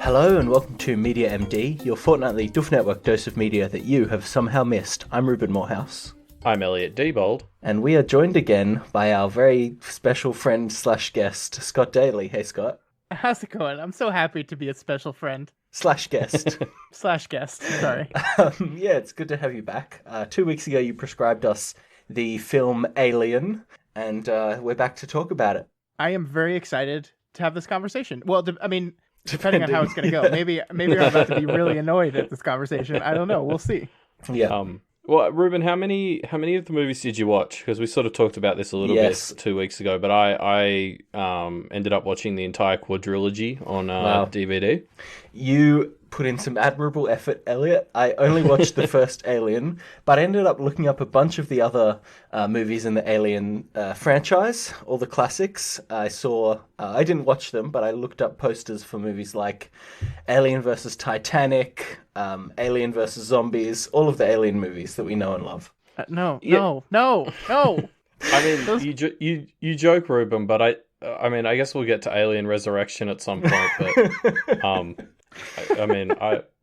Hello and welcome to Media MD, your fortnightly Duff Network dose of media that you have somehow missed. I'm Reuben Morehouse. I'm Elliot Diebold. And we are joined again by our very special friend slash guest, Scott Daly. Hey, Scott. How's it going? I'm so happy to be a special friend. Slash guest. Slash guest, sorry. Yeah, it's good to have you back. 2 weeks ago you prescribed us the film Alien, and we're back to talk about it. I am very excited to have this conversation. Well, depending on how it's going to go. Maybe I'm about to be really annoyed at this conversation. I don't know. We'll see. Yeah. Well, Reuben, how many of the movies did you watch? Because we sort of talked about this a little bit 2 weeks ago, but I ended up watching the entire quadrilogy on DVD. You put in some admirable effort, Elliot. I only watched the first Alien, but I ended up looking up a bunch of the other movies in the Alien franchise, all the classics. I didn't watch them, but I looked up posters for movies like Alien vs. Titanic, Alien vs. Zombies, all of the Alien movies that we know and love. No. I mean, you joke, Reuben, but I mean, I guess we'll get to Alien Resurrection at some point, but I mean,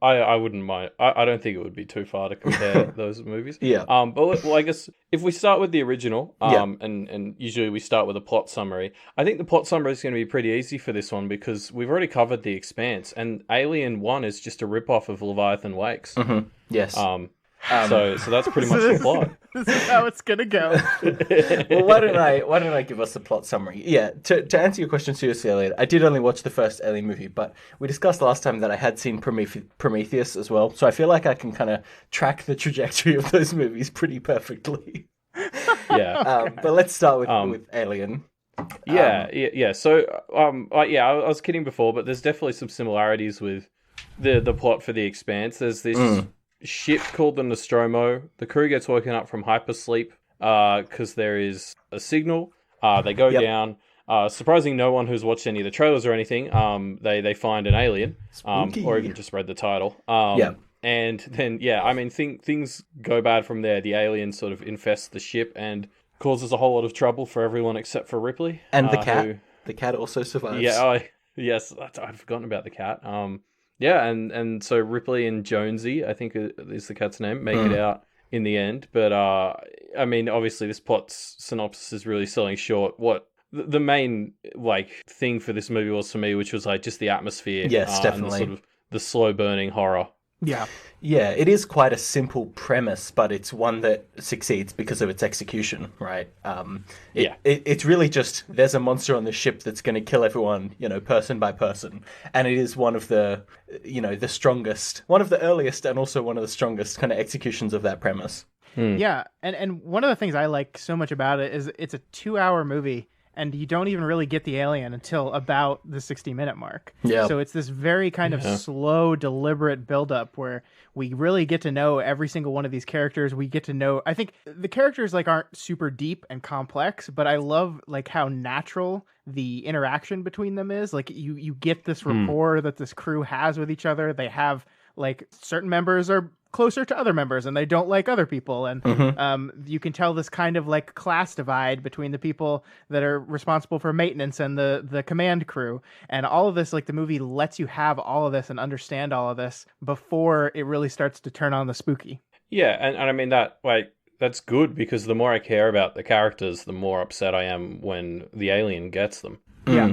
I wouldn't mind. I don't think it would be too far to compare those movies. Yeah. But I guess if we start with the original, and usually we start with a plot summary. I think the plot summary is going to be pretty easy for this one because we've already covered The Expanse, and Alien 1 is just a rip-off of Leviathan Wakes. Mm-hmm. Yes. So that's pretty much the plot. This is how it's gonna go. Well, why don't I give us a plot summary? Yeah, to answer your question seriously, Elliot, I did only watch the first Alien movie, but we discussed last time that I had seen Prometheus as well, so I feel like I can kind of track the trajectory of those movies pretty perfectly. Yeah. But let's start with Alien. Yeah. So, I was kidding before, but there's definitely some similarities with the plot for The Expanse. There's this ship called the Nostromo. The crew gets woken up from hypersleep because there is a signal. They go down. Surprising no one who's watched any of the trailers or anything, they find an alien, or even just read the title. And then, I mean, things go bad from there. The alien sort of infests the ship and causes a whole lot of trouble for everyone except for Ripley. And the cat. The cat also survives. Yeah, yes, I'd forgotten about the cat. And so Ripley and Jonesy, I think is the cat's name, make it out in the end. But, I mean, obviously this plot's synopsis is really selling short what the main, thing for this movie was for me, which was, just the atmosphere. Yes, definitely. And the sort of the slow-burning horror. Yeah. Yeah, it is quite a simple premise, but it's one that succeeds because of its execution, right? It's really just, there's a monster on the ship that's going to kill everyone, person by person. And it is one of the, the strongest, one of the earliest and also one of the strongest kind of executions of that premise. Yeah, and one of the things I like so much about it is it's a 2-hour movie, and you don't even really get the alien until about the 60-minute mark. Yeah. So it's this very kind of slow, deliberate buildup where we really get to know every single one of these characters. We get to know, I think the characters aren't super deep and complex, but I love how natural the interaction between them is. You get this rapport that this crew has with each other. They have certain members are closer to other members and they don't like other people, and you can tell this kind of class divide between the people that are responsible for maintenance and the command crew, and all of this. The movie lets you have all of this and understand all of this before it really starts to turn on the spooky. Yeah, and I mean that that's good, because the more I care about the characters, the more upset I am when the alien gets them. Yeah.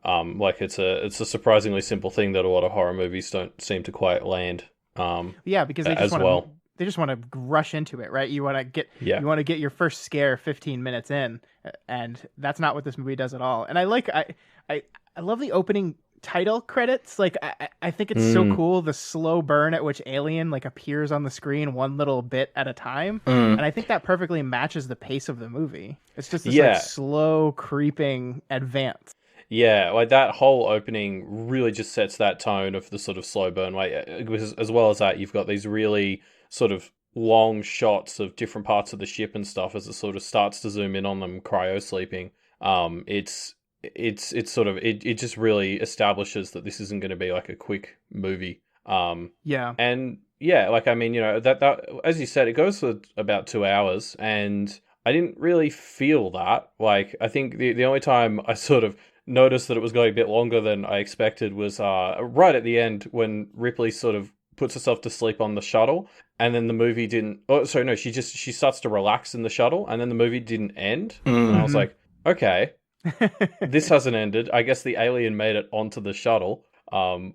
It's a surprisingly simple thing that a lot of horror movies don't seem to quite land. Because they just want to rush into it, right? You want to get your first scare 15 minutes in, and that's not what this movie does at all. And I love the opening title credits. I think it's so cool, the slow burn at which Alien appears on the screen one little bit at a time, and I think that perfectly matches the pace of the movie. It's just this slow creeping advance. Yeah, that whole opening really just sets that tone of the sort of slow burn. As well as that, you've got these really sort of long shots of different parts of the ship and stuff as it sort of starts to zoom in on them cryo sleeping. It's just really establishes that this isn't going to be a quick movie. And that as you said, it goes for about 2 hours, and I didn't really feel that. I think the only time I sort of noticed that it was going a bit longer than I expected was right at the end when Ripley sort of puts herself to sleep on the shuttle, and then the movie didn't. Oh, sorry, no, she starts to relax in the shuttle, and then the movie didn't end, and I was like, okay, this hasn't ended. I guess the alien made it onto the shuttle.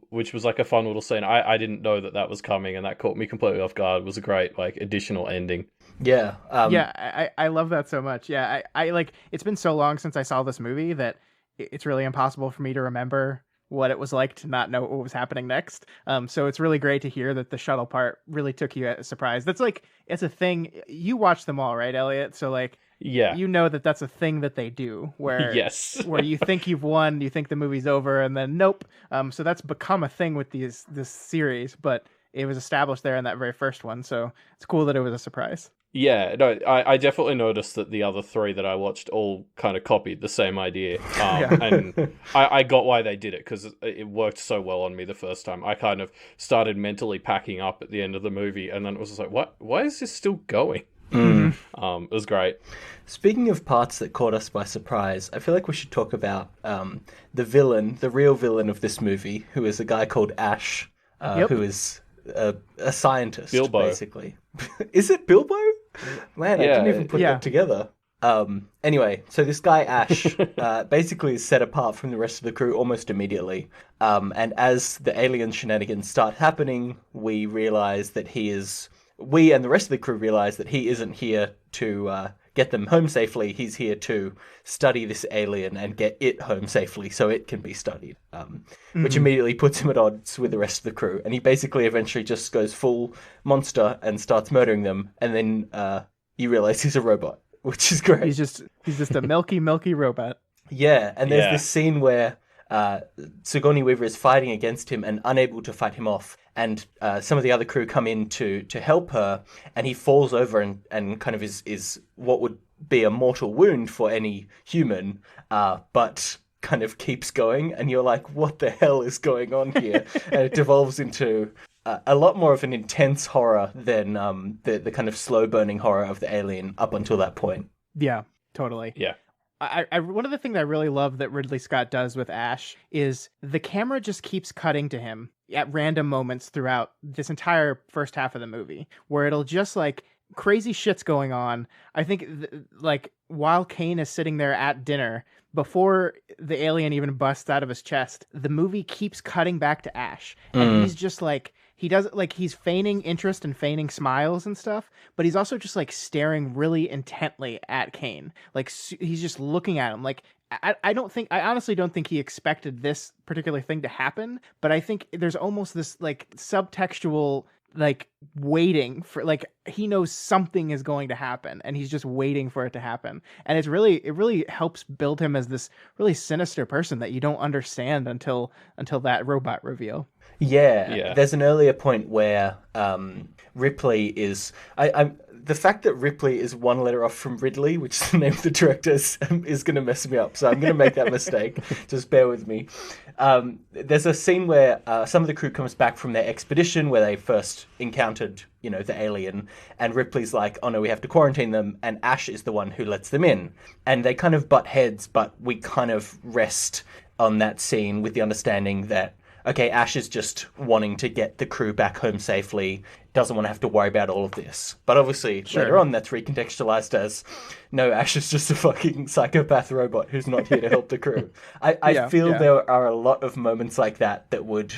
Which was like a fun little scene. I didn't know that was coming, and that caught me completely off guard. It was a great like additional ending. Yeah. Yeah, I love that so much. Yeah, I like, it's been so long since I saw this movie that it's really impossible for me to remember what it was like to not know what was happening next. So it's really great to hear that the shuttle part really took you as a surprise. That's like, it's a thing. You watch them all, right, Elliot? So like, Yeah. you know that's a thing that they do where Yes. where you think you've won, you think the movie's over, and then nope. So that's become a thing with this series, but it was established there in that very first one. So it's cool that it was a surprise. Yeah, no, I definitely noticed that the other three that I watched all kind of copied the same idea. And I got why they did it, because it worked so well on me the first time. I kind of started mentally packing up at the end of the movie, and then it was just like, what? Why is this still going? It was great. Speaking of parts that caught us by surprise, I feel like we should talk about the villain, the real villain of this movie, who is a guy called Ash, who is a scientist, Bilbo. Basically. Is it Bilbo? Man, I didn't even put that together. Anyway, so this guy Ash basically is set apart from the rest of the crew almost immediately. And as the alien shenanigans start happening, we and the rest of the crew realize that he isn't here to get them home safely. He's here to study this alien and get it home safely so it can be studied, which immediately puts him at odds with the rest of the crew. And he basically eventually just goes full monster and starts murdering them. And then you realize he's a robot, which is great. He's just a milky robot. Yeah, and there's this scene where Sigourney Weaver is fighting against him and unable to fight him off. And some of the other crew come in to help her, and he falls over and kind of is what would be a mortal wound for any human, but kind of keeps going, and you're like, what the hell is going on here? And it devolves into a lot more of an intense horror than the kind of slow-burning horror of the alien up until that point. Yeah, totally. Yeah. I one of the things I really love that Ridley Scott does with Ash is the camera just keeps cutting to him at random moments throughout this entire first half of the movie, where it'll just like crazy shit's going on. I think like while Kane is sitting there at dinner, before the alien even busts out of his chest, the movie keeps cutting back to Ash, and he's just like, he does like, he's feigning interest and feigning smiles and stuff, but he's also just like staring really intently at Kane. Like he's just looking at him. Like I honestly don't think he expected this particular thing to happen, but I think there's almost this like subtextual like waiting for, like, he knows something is going to happen and he's just waiting for it to happen. And it really helps build him as this really sinister person that you don't understand until that robot reveal. Yeah. There's an earlier point where Ripley is the fact that Ripley is one letter off from Ridley, which is the name of the director, is going to mess me up. So I'm going to make that mistake. Just bear with me. There's a scene where some of the crew comes back from their expedition where they first encountered, the alien, and Ripley's like, oh no, we have to quarantine them, and Ash is the one who lets them in. And they kind of butt heads, but we kind of rest on that scene with the understanding that, okay, Ash is just wanting to get the crew back home safely, doesn't want to have to worry about all of this. But obviously, later on, that's recontextualized as, no, Ash is just a fucking psychopath robot who's not here to help the crew. I feel there are a lot of moments like that would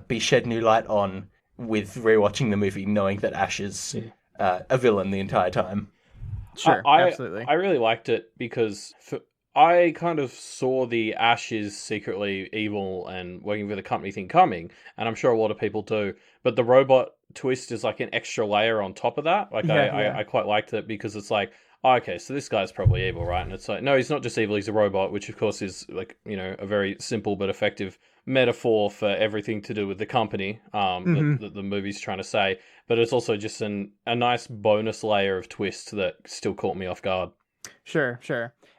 be shed new light on with rewatching the movie, knowing that Ash is a villain the entire time. Sure, absolutely. I really liked it because I kind of saw the Ash is secretly evil and working for the company thing coming, and I'm sure a lot of people do. But the robot twist is like an extra layer on top of that. Like I quite liked it because it's like, oh, okay, so this guy's probably evil, right? And it's like, no, he's not just evil, he's a robot, which of course is like, a very simple but effective metaphor for everything to do with the company that the movie's trying to say. But it's also just a nice bonus layer of twist that still caught me off guard. Sure.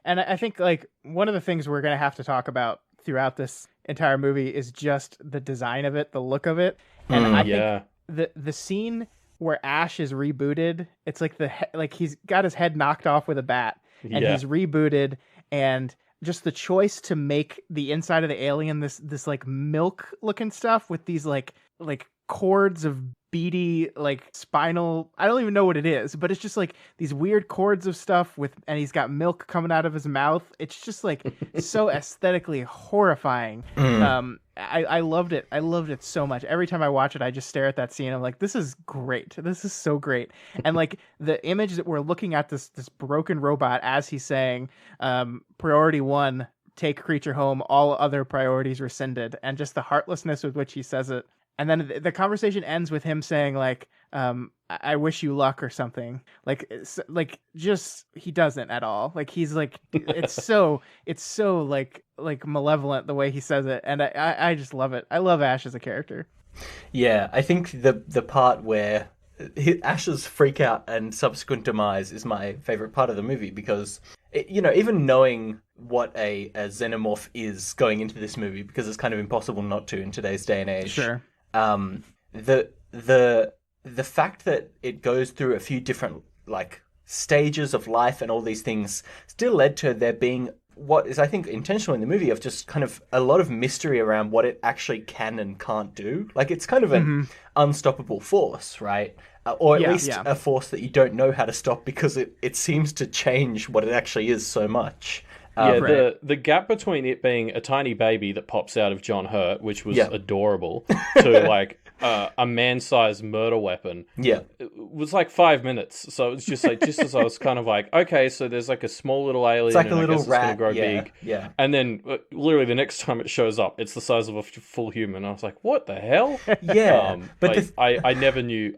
And I think like one of the things we're going to have to talk about throughout this entire movie is just the design of it, the look of it. And I think the scene where Ash is rebooted, it's like he's got his head knocked off with a bat and he's rebooted, and just the choice to make the inside of the alien this like milk looking stuff with these like cords of beady like spinal, I don't even know what it is, but it's just like these weird cords of stuff and he's got milk coming out of his mouth. It's just like so aesthetically horrifying. I loved it. I loved it so much. Every time I watch it, I just stare at that scene. I'm like, this is great. This is so great. And like the image that we're looking at, this broken robot as he's saying, priority 1, take creature home, all other priorities rescinded, and just the heartlessness with which he says it. And then the conversation ends with him saying like, I wish you luck or something. Like just, he doesn't at all. Like he's like, it's so like malevolent the way he says it. And I just love it. I love Ash as a character. Yeah, I think the part where Ash's freak out and subsequent demise is my favorite part of the movie, because even knowing what a xenomorph is going into this movie, because it's kind of impossible not to in today's day and age. Sure. The fact that it goes through a few different like stages of life and all these things still led to there being what is, I think, intentional in the movie of just kind of a lot of mystery around what it actually can and can't do. Like it's kind of an unstoppable force, right? Or at least a force that you don't know how to stop, because it seems to change what it actually is so much. The gap between it being a tiny baby that pops out of John Hurt, which was adorable, to like a man-sized murder weapon, it was like 5 minutes. So it's just like, just as I was kind of like, okay, so there's like a small little alien, it's like and a little I guess rat, it's gonna grow big, and then literally the next time it shows up, it's the size of a full human. I was like, what the hell? But I never knew.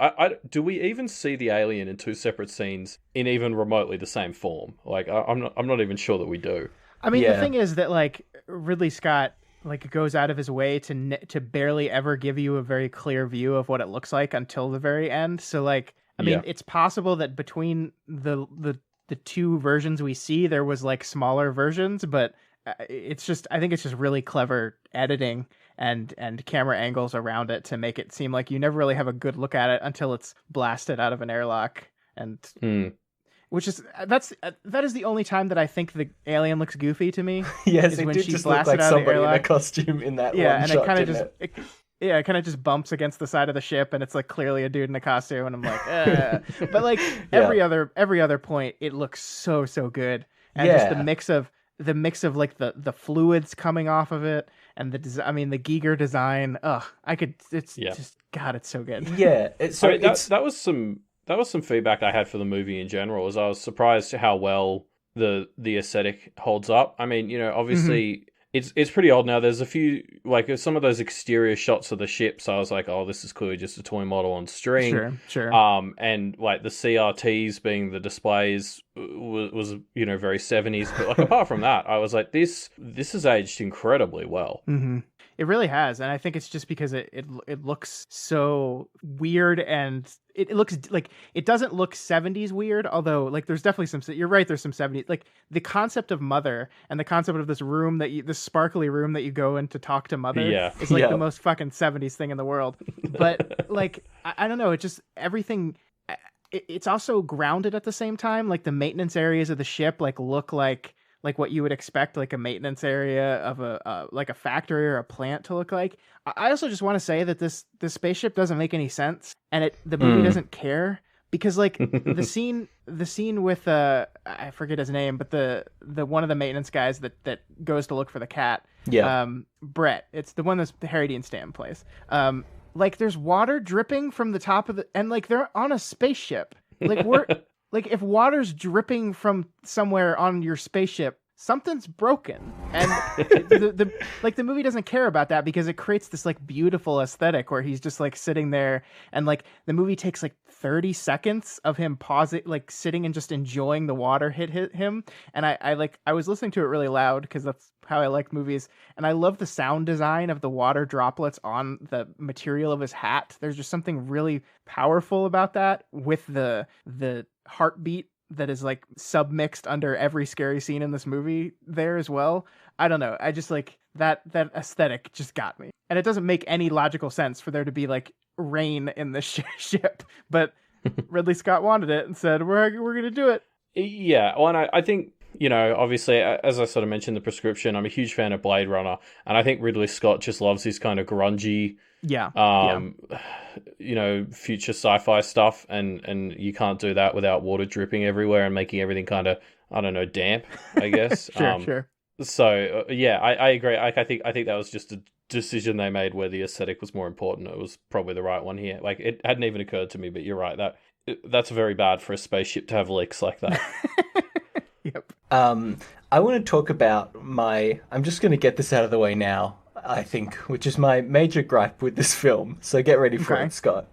Do we even see the alien in 2 separate scenes in even remotely the same form? Like I'm not even sure that we do. I mean, the thing is that like Ridley Scott like goes out of his way to barely ever give you a very clear view of what it looks like until the very end. So like, I mean, it's possible that between the 2 versions we see, there was like smaller versions, but it's just, I think it's just really clever editing and camera angles around it to make it seem like you never really have a good look at it until it's blasted out of an airlock. And which is that is the only time that I think the alien looks goofy to me. Yes, is it when did she just look like somebody in a costume in that one and shot, it kind of didn't just it? it kind of just bumps against the side of the ship, and it's like clearly a dude in a costume, and I'm like, but like every other point, it looks so good, and just the mix of like the fluids coming off of it, and the Giger design. Just God, it's so good. Yeah, that was some feedback I had for the movie in general. Is I was surprised how well the aesthetic holds up. I mean, obviously it's pretty old now. There's a few like some of those exterior shots of the ships. I was like, oh, this is clearly just a toy model on string. Sure. And like the CRTs being the displays was very 70s. But like apart from that, I was like, this has aged incredibly well. Mm-hmm. It really has, and I think it's just because it looks so weird, and it looks like it doesn't look 70s weird, although like there's definitely you're right, there's some 70s, like the concept of Mother and the concept of this room this sparkly room that you go in to talk to Mother is like the most fucking 70s thing in the world. But like I don't know, it just everything. It's also grounded at the same time. Like the maintenance areas of the ship look like what you would expect like a maintenance area of a factory or a plant to look like. I also just want to say that this spaceship doesn't make any sense, and the movie doesn't care, because like the scene with I forget his name, but the one of the maintenance guys that goes to look for the cat. Brett. It's the one that's Harry Dean Stanton plays. Like there's water dripping from the top of and like they're on a spaceship. Like we're like if water's dripping from somewhere on your spaceship, something's broken. And the movie doesn't care about that, because it creates this like beautiful aesthetic where he's just like sitting there, and like the movie takes like 30 seconds of him pausing, like sitting and just enjoying the water hit him. And I was listening to it really loud because that's how I like movies. And I love the sound design of the water droplets on the material of his hat. There's just something really powerful about that, with the heartbeat that is like submixed under every scary scene in this movie there as well. I don't know. I just like that aesthetic just got me. And it doesn't make any logical sense for there to be like rain in the ship, but Ridley Scott wanted it and said, we're going to do it. Yeah. Well, and I think you know, obviously, as I sort of mentioned, the prescription, I'm a huge fan of Blade Runner, and I think Ridley Scott just loves his kind of grungy, Yeah. you know, future sci-fi stuff, and you can't do that without water dripping everywhere and making everything kind of, I don't know, damp, I guess. Sure. So yeah, I agree. I think that was just a decision they made where the aesthetic was more important. It was probably the right one here. Like, it hadn't even occurred to me, but you're right, that's very bad for a spaceship to have leaks like that. Yep. I want to talk about I'm just going to get this out of the way now, I think, which is my major gripe with this film. So get ready for it, Scott.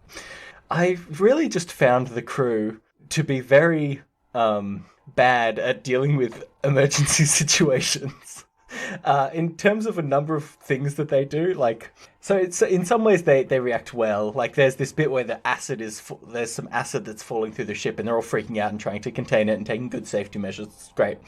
I really just found the crew to be very bad at dealing with emergency situations. In terms of a number of things that they do, so it's in some ways they react well. Like, there's this bit where there's some acid that's falling through the ship, and they're all freaking out and trying to contain it and taking good safety measures. It's great.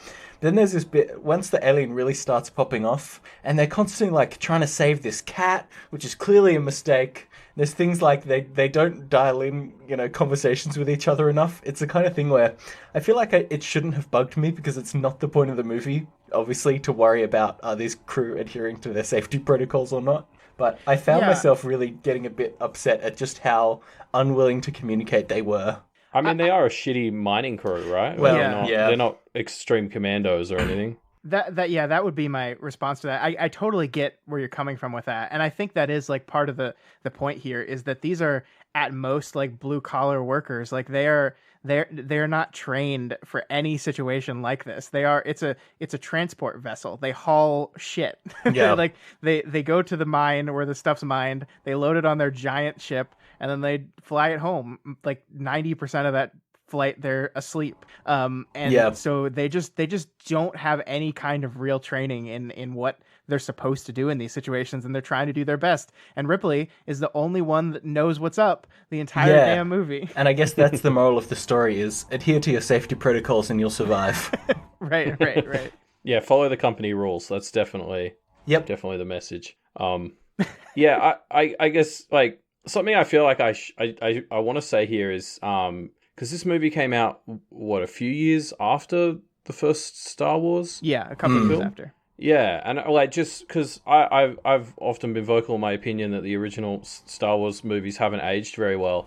Then there's this bit once the alien really starts popping off, and they're constantly like trying to save this cat, which is clearly a mistake. There's things like they don't dial in, conversations with each other enough. It's the kind of thing where I feel like it shouldn't have bugged me, because it's not the point of the movie, obviously, to worry about are these crew adhering to their safety protocols or not. But I found myself really getting a bit upset at just how unwilling to communicate they were. I mean, they are a shitty mining crew, right? Well, they're not extreme commandos or anything. That would be my response to that. I totally get where you're coming from with that. And I think that is like part of the point here, is that these are at most like blue collar workers. Like they're not trained for any situation like this. It's a transport vessel. They haul shit. Yeah. Like they go to the mine where the stuff's mined, they load it on their giant ship, and then they fly it home. Like 90% of that flight they're asleep. So they just don't have any kind of real training in what they're supposed to do in these situations, and they're trying to do their best. And Ripley is the only one that knows what's up the entire damn movie. And I guess that's the moral of the story, is adhere to your safety protocols and you'll survive. Right. Yeah, follow the company rules. That's definitely the message. Yeah, I guess like something I feel like I want to say here is because this movie came out a few years after the first Star Wars. Yeah, a couple of years after. Yeah, and like just because I've often been vocal in my opinion that the original Star Wars movies haven't aged very well,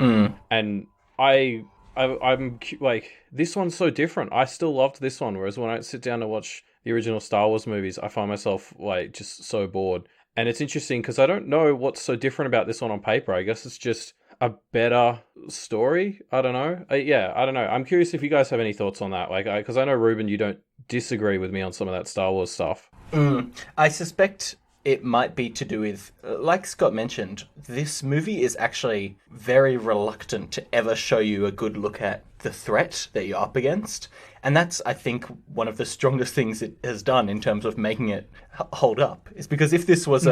and I'm like, this one's so different. I still loved this one, whereas when I sit down to watch the original Star Wars movies, I find myself like just so bored. And it's interesting because I don't know what's so different about this one on paper. I guess it's just a better story. I don't know. I don't know. I'm curious if you guys have any thoughts on that. Like, because I know, Reuben, you don't disagree with me on some of that Star Wars stuff. I suspect it might be to do with, like Scott mentioned, this movie is actually very reluctant to ever show you a good look at the threat that you're up against. And that's, I think, one of the strongest things it has done in terms of making it hold up. Is because if this was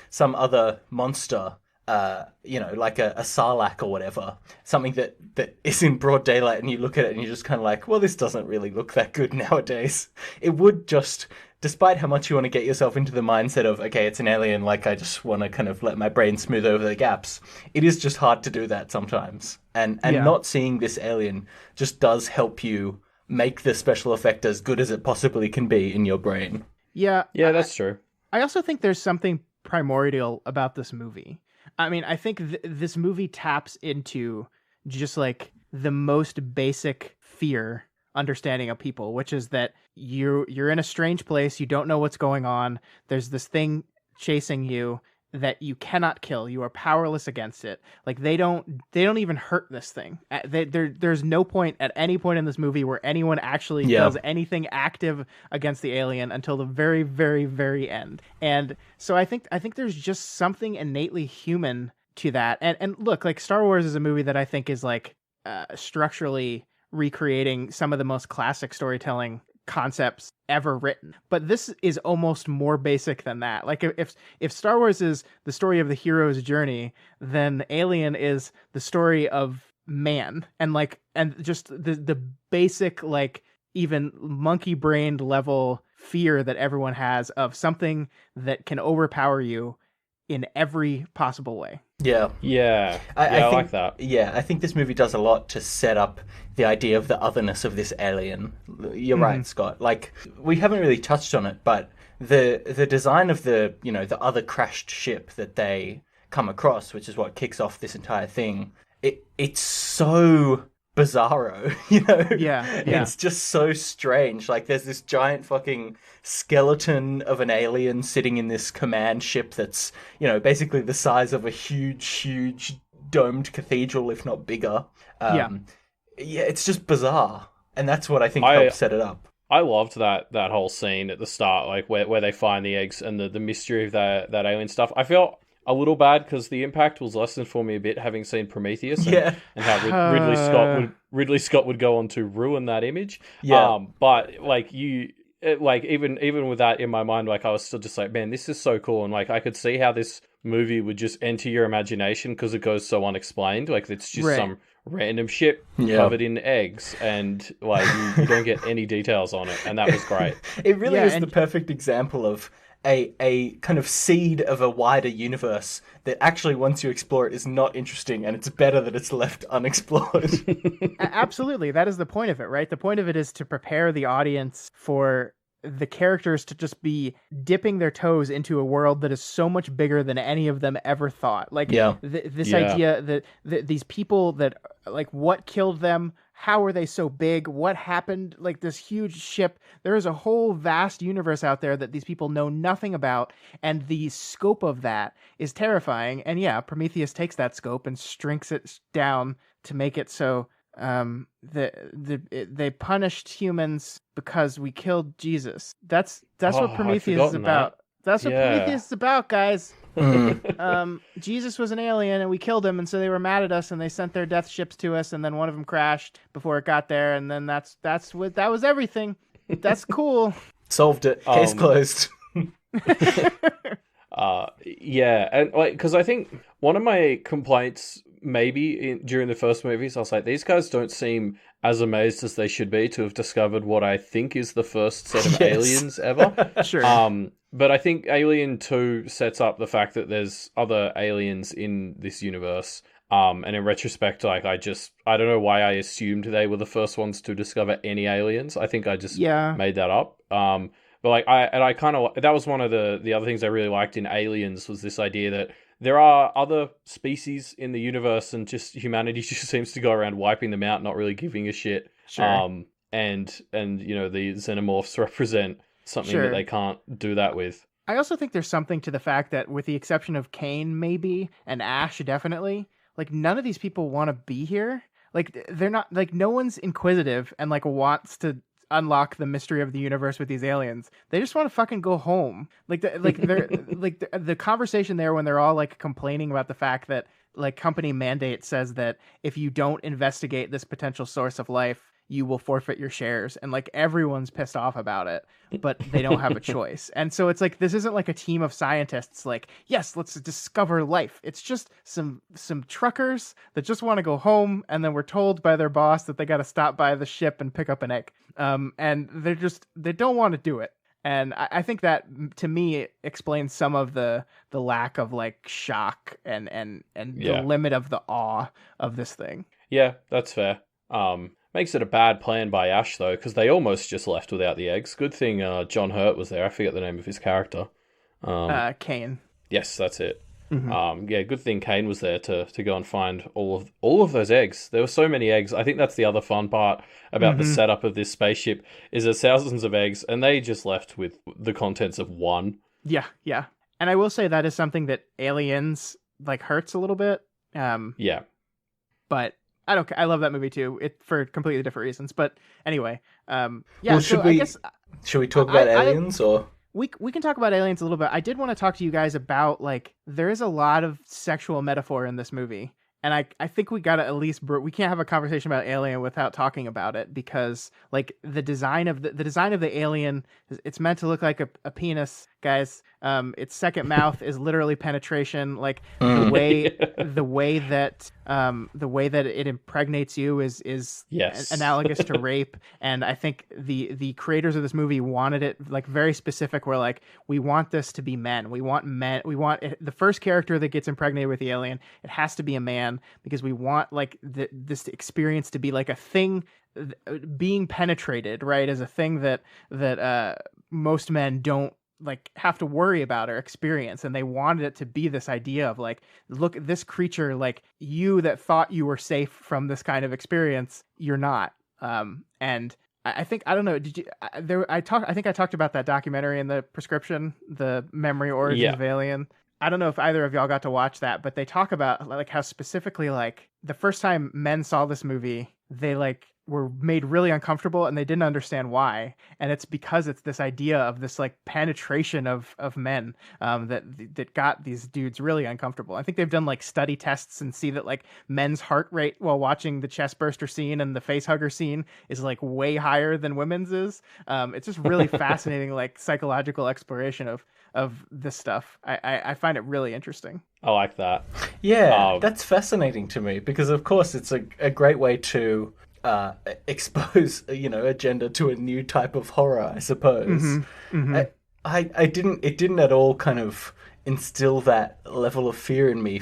some other monster, like a Sarlacc or whatever, something that is in broad daylight, and you look at it and you're just kind of like, well, this doesn't really look that good nowadays. It would just, despite how much you want to get yourself into the mindset of, okay, it's an alien, like I just want to kind of let my brain smooth over the gaps, it is just hard to do that sometimes. And not seeing this alien just does help you make the special effect as good as it possibly can be in your brain. Yeah, that's true. I also think there's something primordial about this movie. I mean, I think this movie taps into just like the most basic fear understanding of people, which is that you're in a strange place, you don't know what's going on, there's this thing chasing you that you cannot kill, you are powerless against it. Like they don't even hurt this thing. There's no point at any point in this movie where anyone actually does anything active against the alien until the very, very, very end. And so I think there's just something innately human to that. And look, like Star Wars is a movie that I think is like structurally recreating some of the most classic storytelling concepts ever written, but this is almost more basic than that. Like if Star Wars is the story of the hero's journey, then Alien is the story of man, and just the basic, like, even monkey brained level fear that everyone has of something that can overpower you in every possible way. Yeah. Yeah, I I think, like that. yeah, I think this movie does a lot to set up the idea of the otherness of this alien. You're Hmm. right, Scott. Like, we haven't really touched on it, but the design of the other crashed ship that they come across, which is what kicks off this entire thing, it's so bizarro, Yeah, yeah. It's just so strange. Like, there's this giant fucking skeleton of an alien sitting in this command ship that's, basically the size of a huge, huge domed cathedral, if not bigger. Yeah. Yeah, it's just bizarre, and that's what I think I helps set it up. I loved that whole scene at the start, like where they find the eggs and the mystery of that alien stuff. I felt a little bad because the impact was lessened for me a bit, having seen Prometheus Yeah, and how Ridley Scott would go on to ruin that image. yeah, But like even with that in my mind, like I was still just like, man, this is so cool, and like I could see how this movie would just enter your imagination because it goes so unexplained. Like it's just Right. some random ship Yeah. covered in eggs, and like you don't get any details on it, and that was great. It really Yeah, is and the perfect example of a kind of seed of a wider universe that actually, once you explore it, is not interesting, and it's better that it's left unexplored. absolutely, that is the point of it, right? The point of it is to prepare the audience for the characters to just be dipping their toes into a world that is so much bigger than any of them ever thought. Like, Yeah. this Yeah. idea that these people that, like, what killed them? How are they so big? What happened? Like, this huge ship. There is a whole vast universe out there that these people know nothing about, and the scope of that is terrifying. And yeah, Prometheus takes that scope and shrinks it down to make it so they punished humans because we killed Jesus. That's Oh, what I'd Prometheus is forgotten about. That's what Yeah. Prometheus is about, guys. Mm. Jesus was an alien and we killed him, and so they were mad at us and they sent their death ships to us, and then one of them crashed before it got there, and then that was everything. That's cool. Solved it. Case closed. Yeah, and like because I think one of my complaints maybe during the first movies, I was like, these guys don't seem as amazed as they should be to have discovered what I think is the first set of Yes. aliens ever. Sure. But I think Alien 2 sets up the fact that there's other aliens in this universe. And in retrospect, like I don't know why I assumed they were the first ones to discover any aliens. I think I just Yeah. made that up. But like I kind of that was one of the other things I really liked in Aliens was this idea that there are other species in the universe, and just humanity just seems to go around wiping them out, not really giving a shit. Sure. And the xenomorphs represent something Sure. that they can't do that with. I also think there's something to the fact that, with the exception of Kane, maybe, and Ash, definitely, like, none of these people want to be here. Like, they're not, like, no one's inquisitive and, like, wants to unlock the mystery of the universe with these aliens. They just want to fucking go home. The conversation there when they're all, like, complaining about the fact that, like, company mandate says that if you don't investigate this potential source of life, you will forfeit your shares, and like everyone's pissed off about it, but they don't have a choice. And so it's like, this isn't like a team of scientists like, yes, let's discover life. It's just some truckers that just want to go home, and then we're told by their boss that they got to stop by the ship and pick up an egg. And they don't want to do it. And I think that, to me, explains some of the lack of, like, shock and Yeah. the limit of the awe of this thing. Yeah, that's fair. Makes it a bad plan by Ash, though, because they almost just left without the eggs. Good thing John Hurt was there. I forget the name of his character. Kane. Yes, that's it. Mhm. Yeah, good thing Kane was there to go and find all of those eggs. There were so many eggs. I think that's the other fun part about the setup of this spaceship is there's thousands of eggs, and they just left with the contents of one. Yeah, yeah. And I will say that is something that Aliens, like, hurts a little bit. Yeah. But I don't. I love that movie too. It for completely different reasons. But anyway, yeah. Well, so should we I guess should we talk about aliens or? we can talk about Aliens a little bit. I did want to talk to you guys about, like, there is a lot of sexual metaphor in this movie, and I think we gotta at least we can't have a conversation about Alien without talking about it, because like the design of the design of the alien, it's meant to look like a penis, guys. Its second mouth is literally penetration. Like the way that it impregnates you is Yes. analogous to rape. And I think the creators of this movie wanted it like very specific, where like we want this to be men. We want the first character that gets impregnated with the alien, it has to be a man, because we want like this experience to be like a thing. Being penetrated, right, is a thing that most men don't like have to worry about or experience, and they wanted it to be this idea of like, look, this creature, like you that thought you were safe from this kind of experience, you're not. And I think, I don't know, did you I think I talked about that documentary in the prescription, the Memory Origins of Alien. I don't know if either of y'all got to watch that, but they talk about like how specifically like the first time men saw this movie, they like were made really uncomfortable, and they didn't understand why. And it's because it's this idea of this like penetration of men that got these dudes really uncomfortable. I think they've done like study tests and see that like men's heart rate while watching the chest burster scene and the face hugger scene is like way higher than women's is. It's just really fascinating, like psychological exploration of this stuff. I find it really interesting. I like that. Yeah, that's fascinating to me, because of course it's a great way to expose, a gender to a new type of horror, I suppose. I didn't at all kind of instill that level of fear in me.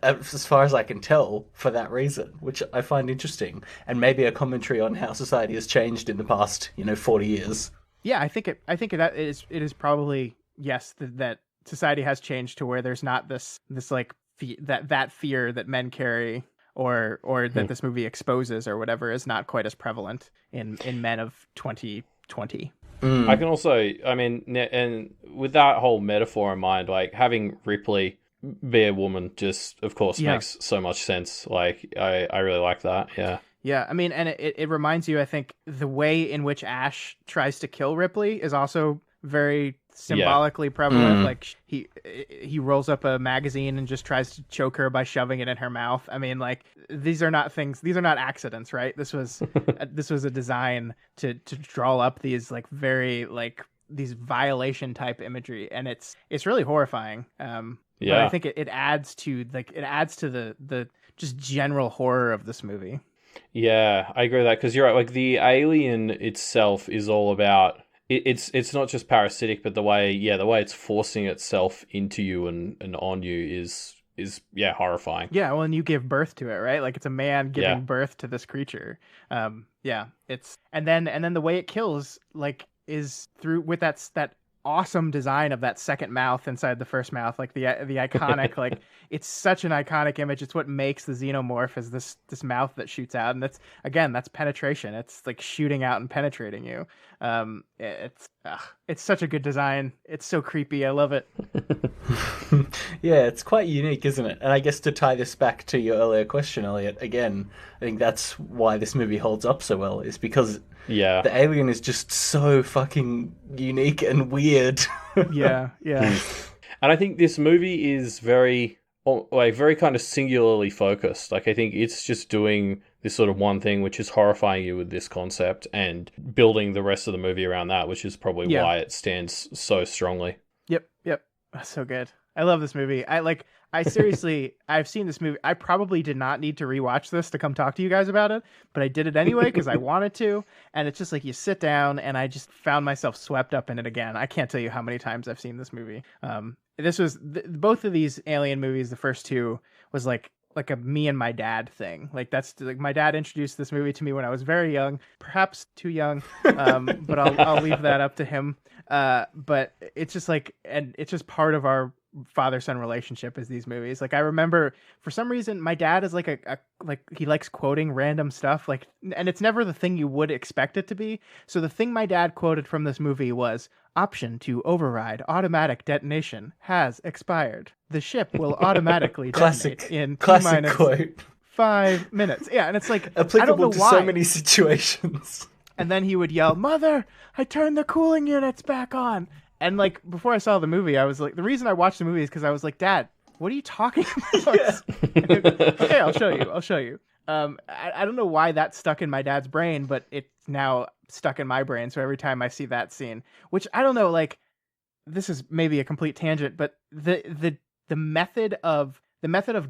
As far as I can tell, for that reason, which I find interesting, and maybe a commentary on how society has changed in the past, 40 years. Yeah, I think that it is probably, yes, that society has changed to where there's not this like that fear that men carry, or that this movie exposes or whatever, is not quite as prevalent in men of 2020. I can also, I mean, and with that whole metaphor in mind, like having Ripley be a woman just, of course, makes so much sense. Like, I really like that. Yeah. Yeah, I mean, and it reminds you, I think, the way in which Ash tries to kill Ripley is also very symbolically prevalent. Like he rolls up a magazine and just tries to choke her by shoving it in her mouth. I mean, like, these are not accidents, right? This was a design to draw up these like very like these violation type imagery, and it's really horrifying. But I think it adds to the just general horror of this movie. Yeah, I agree with that, because you're right. Like, the alien itself is all about it's not just parasitic, but the way it's forcing itself into you and on you is horrifying. Yeah, well, and you give birth to it, right? Like, it's a man giving birth to this creature. It's and then the way it kills, like, is through with that awesome design of that second mouth inside the first mouth, like the iconic like, it's such an iconic image. It's what makes the xenomorph, is this mouth that shoots out, and that's penetration. It's like shooting out and penetrating you. It's such a good design. It's so creepy. I love it. Yeah, it's quite unique, isn't it? And I guess to tie this back to your earlier question, Elliot, again, I think that's why this movie holds up so well, is because the alien is just so fucking unique and weird. Yeah. And I think this movie is very kind of singularly focused. Like, I think it's just doing this sort of one thing, which is horrifying you with this concept and building the rest of the movie around that, which is probably why it stands so strongly. Yep. So good. I love this movie. I seriously, I've seen this movie. I probably did not need to rewatch this to come talk to you guys about it, but I did it anyway because I wanted to. And it's just like, you sit down, and I just found myself swept up in it again. I can't tell you how many times I've seen this movie. This was both of these Alien movies. The first two was like a me and my dad thing. Like, that's like, my dad introduced this movie to me when I was very young, perhaps too young. But I'll leave that up to him. But it's just like, and it's just part of our father-son relationship is these movies. Like, I remember for some reason my dad is like like he likes quoting random stuff, like, and it's never the thing you would expect it to be. So the thing my dad quoted from this movie was, "Option to override automatic detonation has expired. The ship will automatically detonate in classic quote. 5 minutes." Yeah, and it's like, applicable I don't know to why. so many situations. And then he would yell, "Mother, I turned the cooling units back on." And like, before I saw the movie, I was like, the reason I watched the movie is because I was like, Dad, what are you talking about? Okay, I'll show you. I don't know why that stuck in my dad's brain, but it's now stuck in my brain. So every time I see that scene, which I don't know, like, this is maybe a complete tangent, but the method of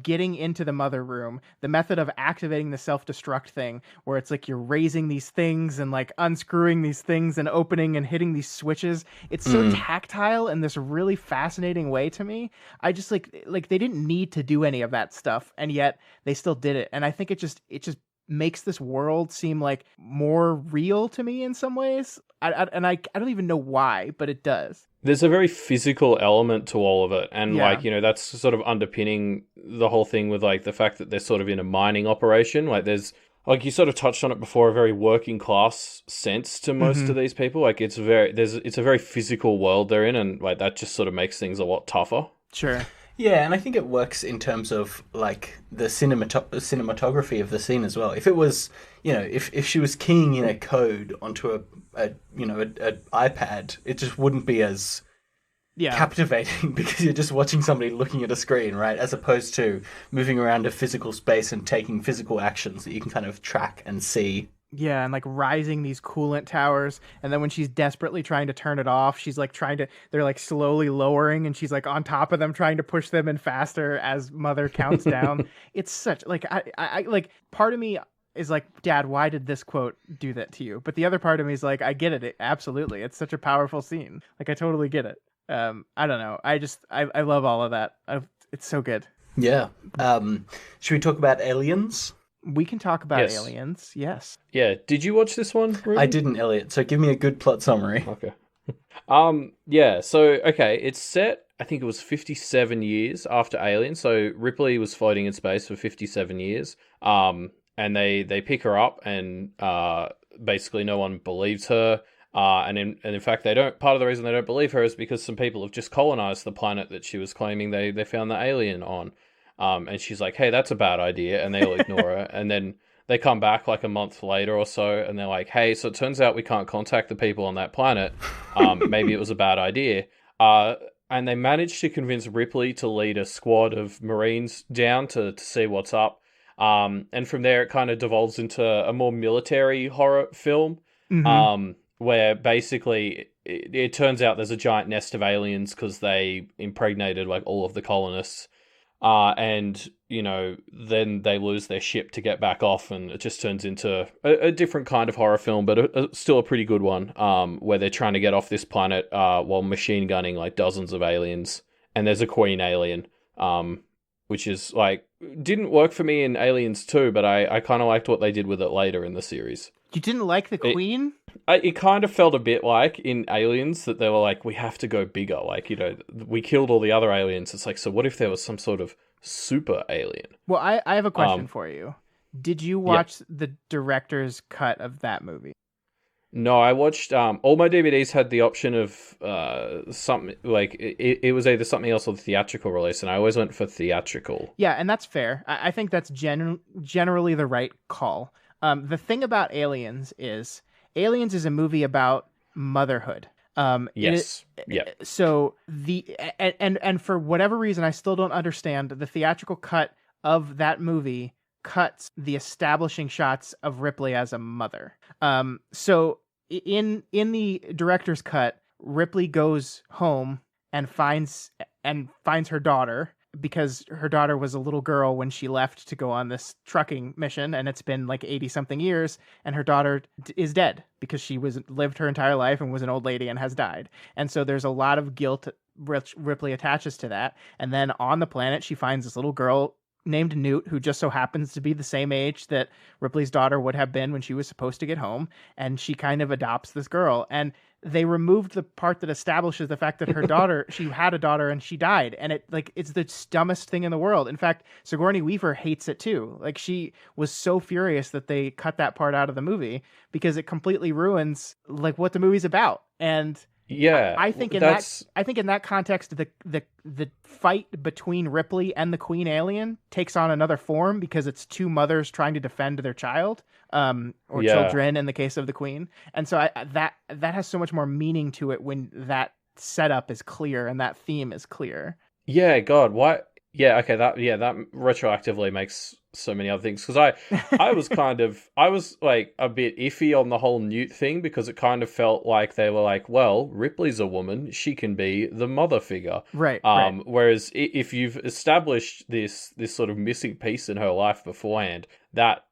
getting into the mother room, the method of activating the self-destruct thing, where it's like you're raising these things and like unscrewing these things and opening and hitting these switches. It's so tactile in this really fascinating way to me. I just like they didn't need to do any of that stuff, and yet they still did it. And I think it just makes this world seem like more real to me in some ways. I don't even know why, but it does. There's a very physical element to all of it. And like, you know, that's sort of underpinning the whole thing with like the fact that they're sort of in a mining operation. Like there's, like you sort of touched on it before, a very working class sense to most of these people. Like it's a very physical world they're in, and like that just sort of makes things a lot tougher. Sure. Yeah, and I think it works in terms of like the cinematography of the scene as well. If it was, you know, if she was keying in a code onto an iPad, it just wouldn't be as captivating because you're just watching somebody looking at a screen, right? As opposed to moving around a physical space and taking physical actions that you can kind of track and see. Yeah, and like rising these coolant towers, and then when she's desperately trying to turn it off, she's like they're like slowly lowering, and she's like on top of them trying to push them in faster as Mother counts down. It's such like I like, part of me is like, Dad, why did this quote do that to you? But the other part of me is like, I get it. Absolutely. It's such a powerful scene. Like, I totally get it. I don't know. I love all of that. It's so good. Yeah. Should we talk about Aliens? We can talk about Aliens, yes. Yeah. Did you watch this one, Reuben? I didn't, Elliot. So give me a good plot summary. Okay. Yeah. So okay, it's set. I think it was 57 years after Alien. So Ripley was floating in space for 57 years. And they pick her up, and basically no one believes her. And in fact, they don't. Part of the reason they don't believe her is because some people have just colonized the planet that she was claiming they found the alien on. And she's like, hey, that's a bad idea. And they all ignore her. And then they come back like a month later or so, and they're like, hey, so it turns out we can't contact the people on that planet. Maybe it was a bad idea. And they managed to convince Ripley to lead a squad of Marines down to see what's up. And from there, it kind of devolves into a more military horror film, where basically it turns out there's a giant nest of aliens because they impregnated like all of the colonists. And, you know, then they lose their ship to get back off, and it just turns into a different kind of horror film, but still a pretty good one, where they're trying to get off this planet while machine gunning like dozens of aliens. And there's a queen alien, which is like, didn't work for me in Aliens 2, but I kind of liked what they did with it later in the series. You didn't like the queen? It kind of felt a bit like in Aliens that they were like, we have to go bigger. Like, you know, we killed all the other aliens. It's like, so what if there was some sort of super alien? Well, I have a question for you. Did you watch the director's cut of that movie? No, I watched, all my DVDs had the option of something, like, it was either something else or the theatrical release, and I always went for theatrical. Yeah, and that's fair. I think that's generally the right call. The thing about Aliens is a movie about motherhood. Yes. Yeah. So and for whatever reason, I still don't understand the theatrical cut of that movie cuts the establishing shots of Ripley as a mother. So in the director's cut, Ripley goes home and finds her daughter, because her daughter was a little girl when she left to go on this trucking mission, and it's been like 80 something years, and her daughter is dead because she lived her entire life and was an old lady and has died. And so there's a lot of guilt Ripley attaches to that. And then on the planet, she finds this little girl named Newt, who just so happens to be the same age that Ripley's daughter would have been when she was supposed to get home, and she kind of adopts this girl. And they removed the part that establishes the fact that her daughter, she had a daughter and she died. And it's the dumbest thing in the world. In fact, Sigourney Weaver hates it too. Like, she was so furious that they cut that part out of the movie because it completely ruins like what the movie's about. And yeah, I think in that context, the fight between Ripley and the Queen alien takes on another form, because it's two mothers trying to defend their child, or children in the case of the Queen. And so that has so much more meaning to it when that setup is clear and that theme is clear. Yeah, God, why? Yeah, okay, that retroactively makes so many other things because I was like a bit iffy on the whole Newt thing because it kind of felt like they were like, well, Ripley's a woman, she can be the mother figure. Right. Whereas if you've established this sort of missing piece in her life beforehand, that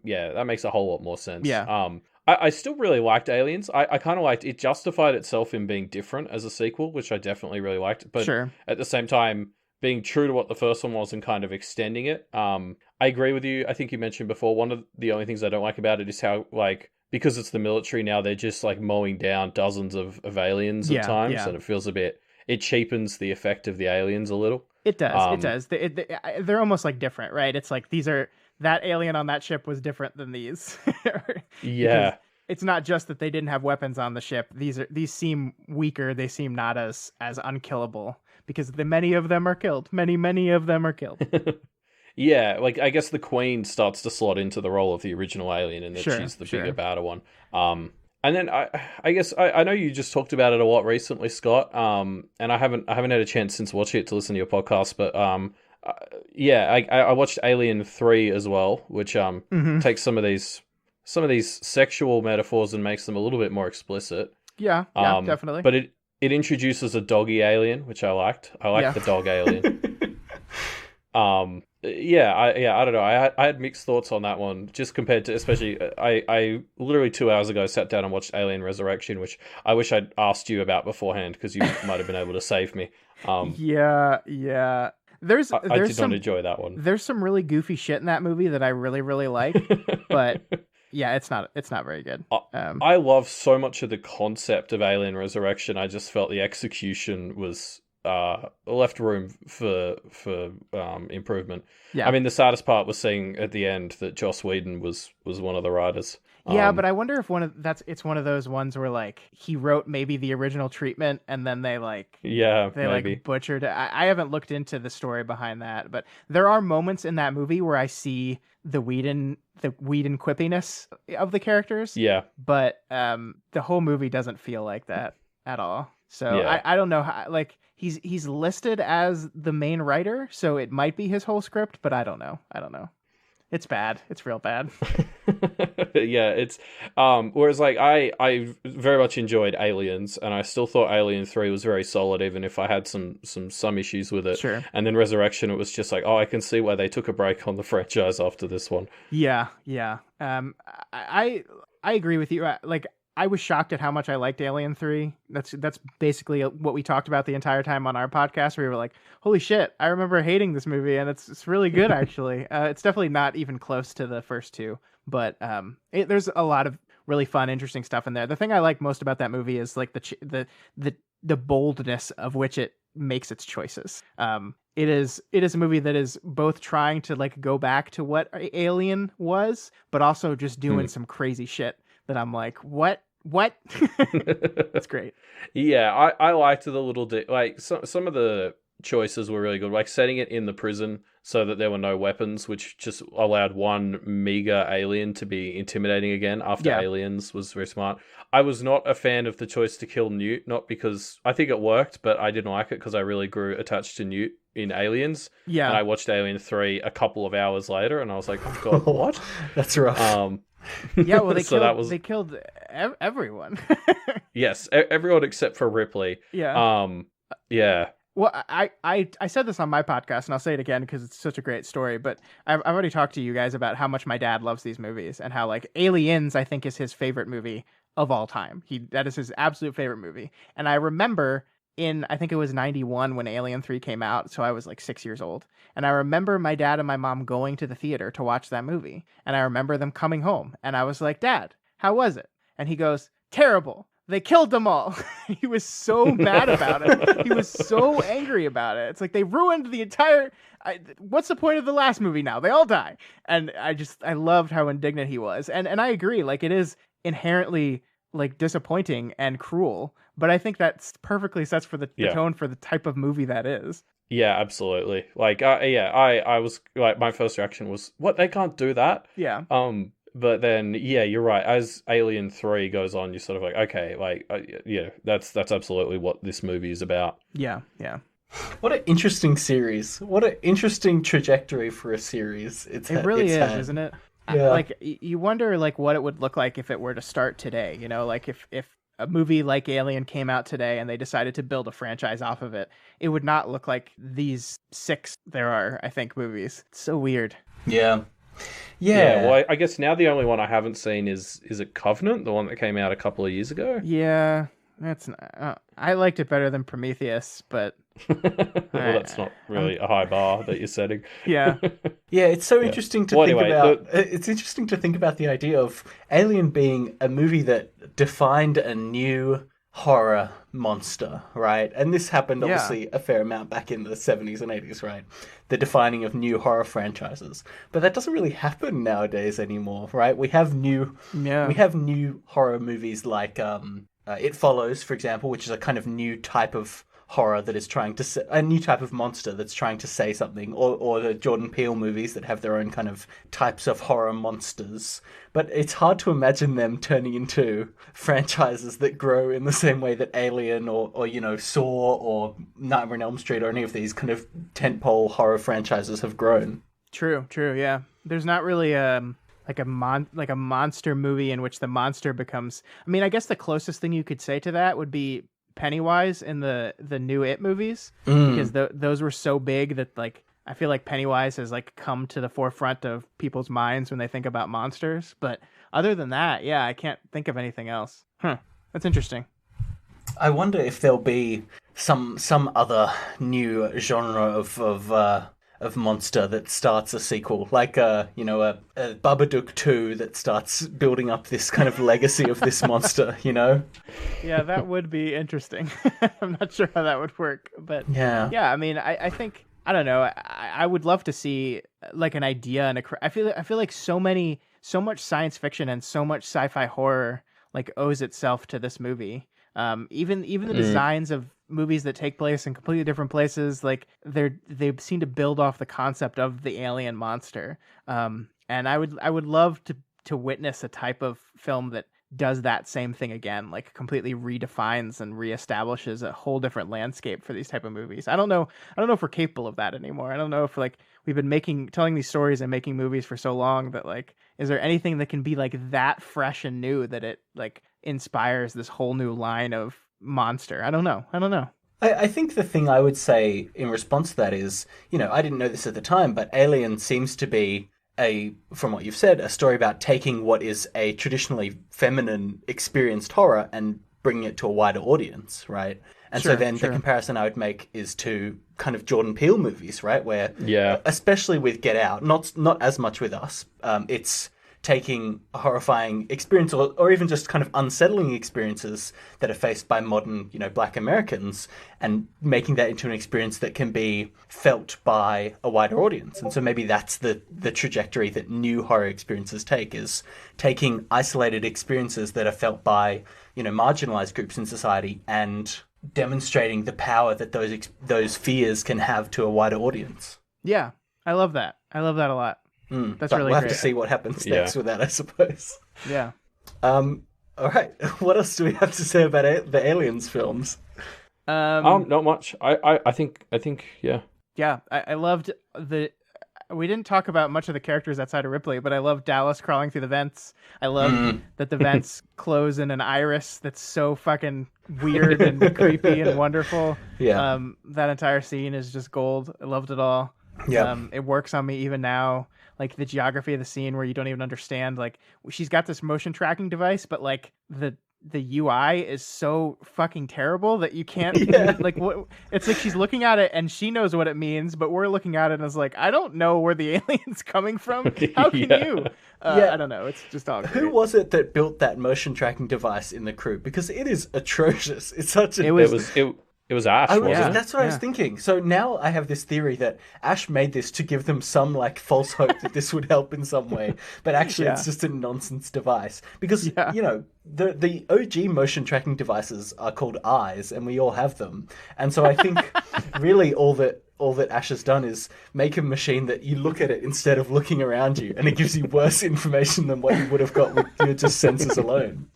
makes a whole lot more sense. Yeah. I still really liked Aliens. I kind of liked it justified itself in being different as a sequel, which I definitely really liked. But Sure. at the same time, being true to what the first one was and kind of extending it. I agree with you. I think you mentioned before, one of the only things I don't like about it is how, like, because it's the military now, they're just, like, mowing down dozens of aliens at times, and it feels it cheapens the effect of the aliens a little. It does. They're almost, like, different, right? It's like, that alien on that ship was different than these. Yeah. It's not just that they didn't have weapons on the ship. These seem weaker. They seem not as unkillable because many of them are killed. Many of them are killed. Yeah, like I guess the Queen starts to slot into the role of the original alien, and that she's the bigger, badder one. And then I guess I know you just talked about it a lot recently, Scott. And I haven't had a chance since watching it to listen to your podcast, but I watched Alien 3 as well, which takes some of these sexual metaphors and makes them a little bit more explicit. Yeah, definitely. But it introduces a doggy alien, which I liked. I liked the dog alien. I don't know. I had mixed thoughts on that one, just compared to, especially, I literally 2 hours ago sat down and watched Alien Resurrection, which I wish I'd asked you about beforehand because you might have been able to save me. Yeah. I did not enjoy that one. There's some really goofy shit in that movie that I really, really like, but yeah, it's not very good. I love so much of the concept of Alien Resurrection. I just felt the execution was left room for improvement. Yeah. I mean, the saddest part was seeing at the end that Joss Whedon was one of the writers. Yeah, but I wonder if it's one of those ones where like he wrote maybe the original treatment and then they maybe. like butchered it. I haven't looked into the story behind that, but there are moments in that movie where I see the Whedon quippiness of the characters. Yeah. But the whole movie doesn't feel like that at all. So Yeah. I don't know how, like he's listed as the main writer, so it might be his whole script, but I don't know. It's bad. It's real bad. Yeah, it's whereas like I very much enjoyed Aliens, and I still thought Alien 3 was very solid, even if I had some issues with it. Sure. And then Resurrection, it was just like, oh, I can see why they took a break on the franchise after this one. Yeah. I agree with you. Like, I was shocked at how much I liked Alien 3. That's basically what we talked about the entire time on our podcast, where we were like, holy shit, I remember hating this movie, and it's really good, actually. It's definitely not even close to the first two, but there's a lot of really fun, interesting stuff in there. The thing I like most about that movie is like the boldness of which it makes its choices. It is a movie that is both trying to like go back to what Alien was, but also just doing some crazy shit that I'm like, what? That's great. Yeah, I liked the little like some of the choices were really good, like setting it in the prison so that there were no weapons, which just allowed one meager alien to be intimidating again after Aliens was very smart. I was not a fan of the choice to kill Newt, not because I think it worked, but I didn't like it because I really grew attached to Newt in Aliens. Yeah. And I watched Alien 3 a couple of hours later and I was like, oh god, what? That's rough. Yeah, well, they killed everyone. Yes, everyone except for Ripley. Yeah. Yeah. Well, I said this on my podcast, and I'll say it again because it's such a great story, but I've already talked to you guys about how much my dad loves these movies, and how, like, Aliens, I think, is his favorite movie of all time. That is his absolute favorite movie. And I remember I think it was 91 when Alien 3 came out, so I was like 6 years old. And I remember my dad and my mom going to the theater to watch that movie. And I remember them coming home, and I was like, Dad, how was it? And he goes, terrible. They killed them all. He was so mad about it. He was so angry about it. It's like they ruined the entire... what's the point of the last movie now? They all die. And I loved how indignant he was. And I agree, like, it is inherently like disappointing and cruel, but I think that's perfectly sets for the tone for the type of movie that is. Yeah, absolutely. Like, I was like, my first reaction was, what? They can't do that? Yeah. But then, yeah, you're right. As Alien 3 goes on, you're sort of like, okay, like, that's absolutely what this movie is about. Yeah. What an interesting series. What an interesting trajectory for a series. It really is, isn't it? Yeah. Like you wonder like what it would look like if it were to start today, you know, like if a movie like Alien came out today and they decided to build a franchise off of it, it would not look like these 6 there are, I think, movies. It's so weird. Yeah. Yeah, well, I guess now the only one I haven't seen is it Covenant, the one that came out a couple of years ago? Yeah, that's I liked it better than Prometheus, but well, that's not really a high bar that you're setting. Yeah. Yeah, it's so interesting to think about. It's interesting to think about the idea of Alien being a movie that defined a new horror monster, right? And this happened obviously a fair amount back in the 70s and 80s, right? The defining of new horror franchises. But that doesn't really happen nowadays anymore, right? We have new horror movies like It Follows, for example, which is a kind of new type of horror that is trying to a new type of monster that's trying to say something, or the Jordan Peele movies that have their own kind of types of horror monsters. But it's hard to imagine them turning into franchises that grow in the same way that Alien or you know, Saw or Nightmare on Elm Street or any of these kind of tentpole horror franchises have grown. True, yeah. There's not really like a monster movie in which the monster becomes, I mean, I guess the closest thing you could say to that would be Pennywise in the new It movies, because those were so big that like I feel like Pennywise has like come to the forefront of people's minds when they think about monsters. But other than that, yeah, I can't think of anything else. That's interesting. I wonder if there'll be some other new genre of monster that starts a sequel, like a Babadook 2 that starts building up this kind of legacy of this monster, you know? Yeah, that would be interesting. I'm not sure how that would work, but yeah, I mean, I think, I don't know, I would love to see like an idea and I feel like so much science fiction and so much sci-fi horror like owes itself to this movie. Even the designs of movies that take place in completely different places, like they seem to build off the concept of the alien monster. And I would love to witness a type of film that does that same thing again, like completely redefines and reestablishes a whole different landscape for these type of movies. I don't know if we're capable of that anymore. I don't know if like we've been telling these stories and making movies for so long that like, is there anything that can be like that fresh and new that it like inspires this whole new line of monster? I don't know. I think the thing I would say in response to that is, you know, I didn't know this at the time, but Alien seems to be from what you've said, a story about taking what is a traditionally feminine experienced horror and bringing it to a wider audience, right? And so then the comparison I would make is to kind of Jordan Peele movies, right? Where, especially with Get Out, not as much with Us, it's taking a horrifying experience or even just kind of unsettling experiences that are faced by modern, you know, Black Americans and making that into an experience that can be felt by a wider audience. And so maybe that's the trajectory that new horror experiences take, is taking isolated experiences that are felt by, you know, marginalized groups in society and demonstrating the power that those fears can have to a wider audience. Yeah, I love that. I love that a lot. That's really we'll great. have to see what happens next with that, I suppose. Yeah. All right. What else do we have to say about the Aliens films? Not much. I think yeah. Yeah, I loved we didn't talk about much of the characters outside of Ripley, but I love Dallas crawling through the vents. I love that the vents close in an iris that's so fucking weird and creepy and wonderful. Yeah. That entire scene is just gold. I loved it all. Yeah. It works on me even now. Like the geography of the scene where you don't even understand. Like she's got this motion tracking device, but like the UI is so fucking terrible that you can't like what it's like she's looking at it and she knows what it means, but we're looking at it and it's like, I don't know where the alien's coming from. How can you? I don't know. It's just all great. Who was it that built that motion tracking device in the crew? Because it is atrocious. It's such a It was Ash, wasn't it? That's what I was thinking. So now I have this theory that Ash made this to give them some like false hope that this would help in some way, but actually it's just a nonsense device. Because you know the OG motion tracking devices are called eyes, and we all have them. And so I think really all that Ash has done is make a machine that you look at it instead of looking around you, and it gives you worse information than what you would have got with your just senses alone.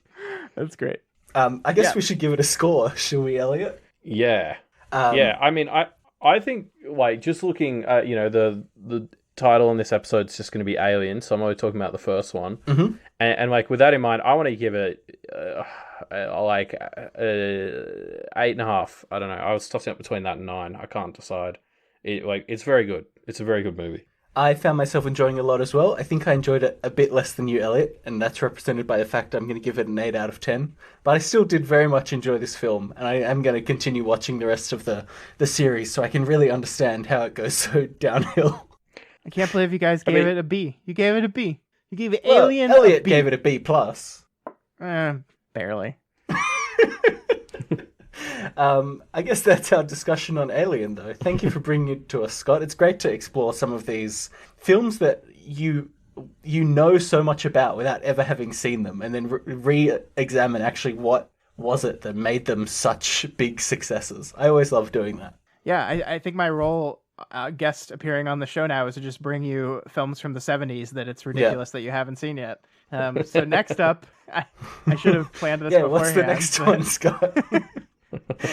That's great. I guess we should give it a score, shall we, Elliot? Yeah. I mean, I think, like, just looking at, the title on this episode is just going to be Alien, so I'm only talking about the first one. Mm-hmm. And like, with that in mind, I want to give it, 8.5. I don't know. I was tossing up between that and 9. I can't decide. It's very good. It's a very good movie. I found myself enjoying it a lot as well. I think I enjoyed it a bit less than you, Elliot, and that's represented by the fact I'm going to give it an 8 out of 10. But I still did very much enjoy this film, and I am going to continue watching the rest of the series so I can really understand how it goes so downhill. I can't believe you guys gave it a B. You gave it a B. You gave it Alien Elliot a B. gave it a B+. Barely. I guess that's our discussion on Alien, though. Thank you for bringing it to us, Scott. It's great to explore some of these films that you know so much about without ever having seen them, and then re-examine actually what was it that made them such big successes. I always love doing that. Yeah, I think my role, guest appearing on the show now, is to just bring you films from the 70s that it's ridiculous that you haven't seen yet. So next up, I should have planned this beforehand. What's the next one, Scott?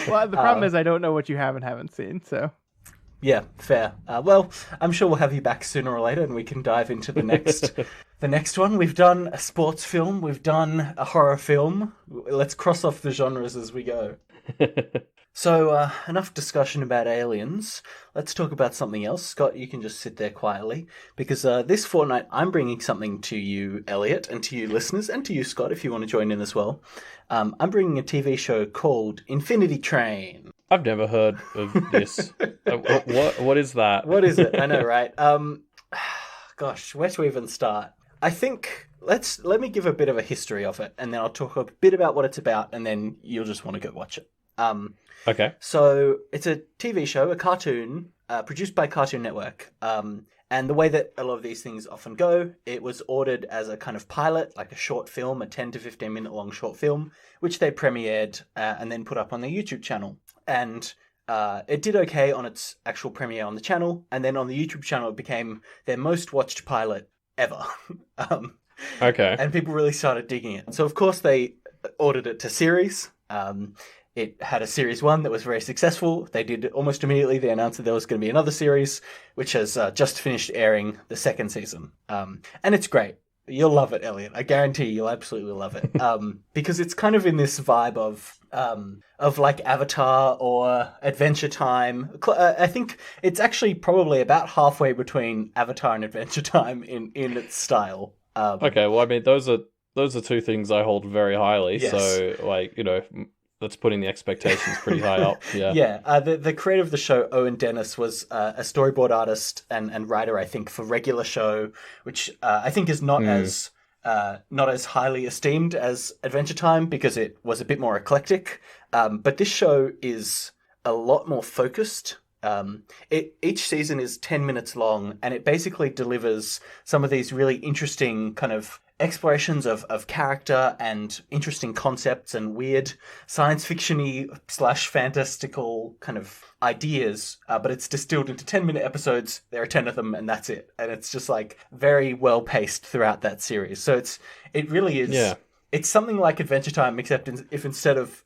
Well, the problem is I don't know what you haven't seen, so... Yeah, fair. Well, I'm sure we'll have you back sooner or later, and we can dive into the next one. We've done a sports film. We've done a horror film. Let's cross off the genres as we go. So, enough discussion about aliens. Let's talk about something else. Scott, you can just sit there quietly, because this fortnight I'm bringing something to you, Elliot, and to you listeners, and to you, Scott, if you want to join in as well. I'm bringing a TV show called Infinity Train. I've never heard of this. What is that? What is it? I know, right? Gosh, where to even start? I think let me give a bit of a history of it, and then I'll talk a bit about what it's about, and then you'll just want to go watch it. Okay. So it's a TV show, a cartoon, produced by Cartoon Network. And the way that a lot of these things often go, it was ordered as a kind of pilot, like a short film, a 10 to 15 minute long short film, which they premiered and then put up on their YouTube channel. And it did okay on its actual premiere on the channel. And then on the YouTube channel, it became their most watched pilot ever. Okay. And people really started digging it. So, of course, they ordered it to series. It had a series 1 that was very successful. They did almost immediately. They announced that there was going to be another series, which has just finished airing the second season. And it's great. You'll love it, Elliot. I guarantee you'll absolutely love it. Because it's kind of in this vibe of like Avatar or Adventure Time. I think it's actually probably about halfway between Avatar and Adventure Time in its style. Okay, well, I mean, those are two things I hold very highly. Yes. So, that's putting the expectations pretty high up. Yeah. Yeah. The creator of the show, Owen Dennis, was a storyboard artist and writer, I think, for regular show, which I think is not as highly esteemed as Adventure Time because it was a bit more eclectic. But this show is a lot more focused. Each season is 10 minutes long, and it basically delivers some of these really interesting kind of explorations of character and interesting concepts and weird science fiction-y / fantastical kind of ideas, but it's distilled into 10-minute episodes. There are 10 of them, and that's it. And it's just like very well paced throughout that series. So it really is. Yeah. It's something like Adventure Time, except if instead of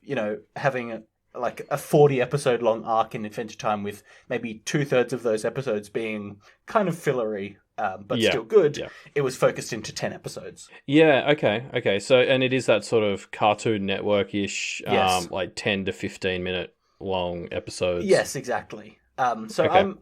having a 40 episode long arc in Adventure Time with maybe 2/3 of those episodes being kind of fillery, but still good, it was focused into 10 episodes. Yeah, okay. So, and it is that sort of Cartoon Network-ish, Yes. like 10 to 15 minute long episodes. Yes, exactly. So Okay.